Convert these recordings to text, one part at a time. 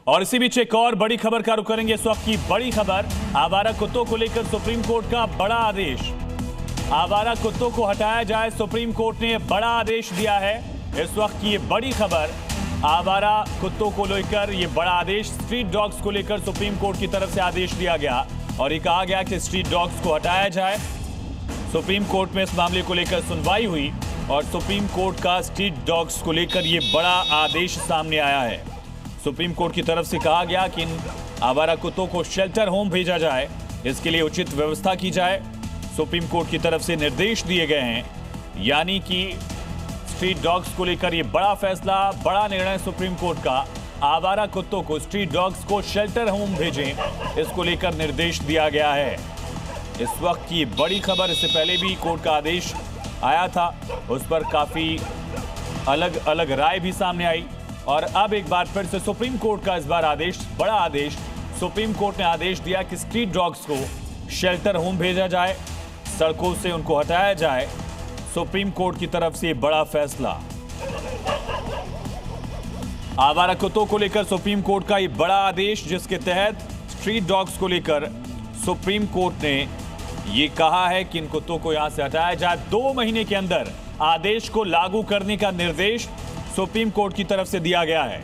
और इसी बीच एक और बड़ी खबर का रुख करेंगे। इस वक्त की बड़ी खबर, आवारा कुत्तों को लेकर सुप्रीम कोर्ट का बड़ा आदेश। आवारा कुत्तों को हटाया जाए, सुप्रीम कोर्ट ने बड़ा आदेश दिया है। इस वक्त की ये बड़ी खबर, आवारा कुत्तों को लेकर ये बड़ा आदेश। स्ट्रीट डॉग्स को लेकर सुप्रीम कोर्ट की तरफ से आदेश दिया गया और ये कहा गया कि स्ट्रीट डॉग्स को हटाया जाए। सुप्रीम कोर्ट में इस मामले को लेकर सुनवाई हुई और सुप्रीम कोर्ट का स्ट्रीट डॉग्स को लेकर ये बड़ा आदेश सामने आया है। सुप्रीम कोर्ट की तरफ से कहा गया कि इन आवारा कुत्तों को शेल्टर होम भेजा जाए, इसके लिए उचित व्यवस्था की जाए। सुप्रीम कोर्ट की तरफ से निर्देश दिए गए हैं, यानी कि स्ट्रीट डॉग्स को लेकर ये बड़ा फैसला, बड़ा निर्णय सुप्रीम कोर्ट का। आवारा कुत्तों को, स्ट्रीट डॉग्स को शेल्टर होम भेजें, इसको लेकर निर्देश दिया गया है। इस वक्त की बड़ी खबर, इससे पहले भी कोर्ट का आदेश आया था, उस पर काफी अलग अलग राय भी सामने आई और अब एक बार फिर से सुप्रीम कोर्ट का इस बार आदेश, बड़ा आदेश। सुप्रीम कोर्ट ने आदेश दिया कि स्ट्रीट डॉग्स को शेल्टर होम भेजा जाए, सड़कों से उनको हटाया जाए। सुप्रीम कोर्ट की तरफ से बड़ा फैसला। आवारा कुत्तों को लेकर सुप्रीम कोर्ट का ये बड़ा आदेश, जिसके तहत स्ट्रीट डॉग्स को लेकर सुप्रीम कोर्ट ने ये कहा है कि इन कुत्तों को यहां से हटाया जाए। 2 महीने के अंदर आदेश को लागू करने का निर्देश सुप्रीम कोर्ट की तरफ से दिया गया है।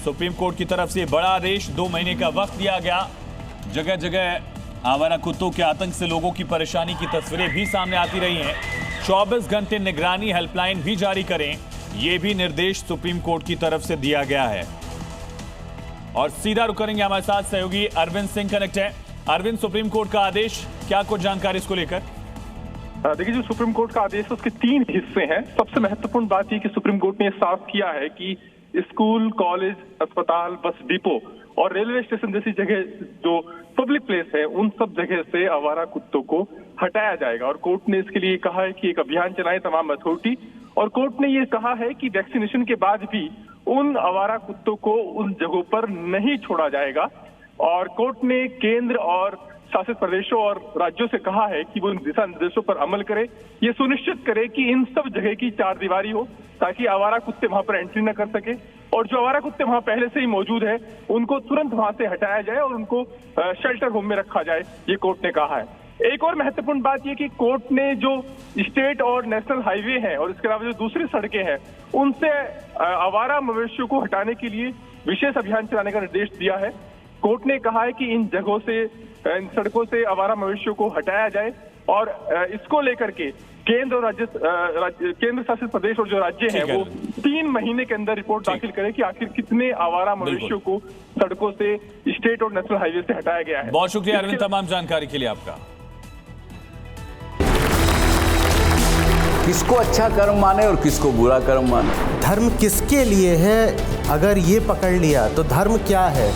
सुप्रीम कोर्ट की तरफ से बड़ा आदेश, 2 महीने का वक्त दिया गया। जगह जगह आवारा कुत्तों के आतंक से लोगों की परेशानी की तस्वीरें भी सामने आती रही हैं। 24 घंटे निगरानी हेल्पलाइन भी जारी करें, यह भी निर्देश सुप्रीम कोर्ट की तरफ से दिया गया है। और सीधा रुक करेंगे, हमारे साथ सहयोगी अरविंद सिंह कनेक्ट है। अरविंद, सुप्रीम कोर्ट का आदेश, क्या कुछ जानकारी इसको लेकर? देखिए, जो सुप्रीम कोर्ट का आदेश है उसके 3 हिस्से हैं। सबसे महत्वपूर्ण बात यह कि सुप्रीम कोर्ट ने यह साफ किया है कि स्कूल, कॉलेज, अस्पताल, बस डिपो और रेलवे स्टेशन जैसी जगह जो पब्लिक प्लेस है, उन सब जगह से आवारा कुत्तों को हटाया जाएगा। और कोर्ट ने इसके लिए कहा है कि एक अभियान चलाए तमाम अथॉरिटी। और कोर्ट ने ये कहा है कि वैक्सीनेशन के बाद भी उन आवारा कुत्तों को उन जगहों पर नहीं छोड़ा जाएगा। और कोर्ट ने केंद्र और शासित प्रदेशों और राज्यों से कहा है कि वो इन दिशा निर्देशों पर अमल करे, ये सुनिश्चित करे कि इन सब जगह की चारदीवारी हो, ताकि आवारा कुत्ते वहां पर एंट्री न कर सके। और जो आवारा कुत्ते वहां पहले से ही मौजूद है, उनको तुरंत वहां से हटाया जाए और उनको शेल्टर होम में रखा जाए, ये कोर्ट ने कहा है। एक और महत्वपूर्ण बात यह कि कोर्ट ने जो स्टेट और नेशनल हाईवे है और इसके अलावा जो दूसरी सड़कें हैं, उनसे आवारा मवेशियों को हटाने के लिए विशेष अभियान चलाने का निर्देश दिया है। कोर्ट ने कहा है कि इन जगहों से, इन सड़कों से आवारा मवेशियों को हटाया जाए और इसको लेकर के केंद्र और केंद्र शासित प्रदेश और जो राज्य हैं वो 3 महीने के अंदर रिपोर्ट दाखिल करें कि आखिर कितने आवारा मवेशियों को सड़कों से, स्टेट और नेशनल हाईवे से हटाया गया है। बहुत शुक्रिया अरविंद, तमाम जानकारी के लिए आपका। किसको अच्छा कर्म माने और किसको बुरा कर्म माने, धर्म किसके लिए है, अगर ये पकड़ लिया तो धर्म क्या है,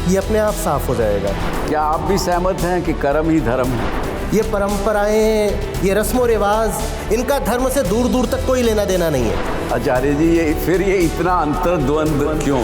ये अपने आप साफ हो जाएगा। क्या आप भी सहमत हैं कि कर्म ही धर्म है? ये परंपराएं, ये रस्मो रिवाज, इनका धर्म से दूर दूर तक कोई लेना देना नहीं है। आचार्य जी, ये इतना अंतर्द्वंद क्यों?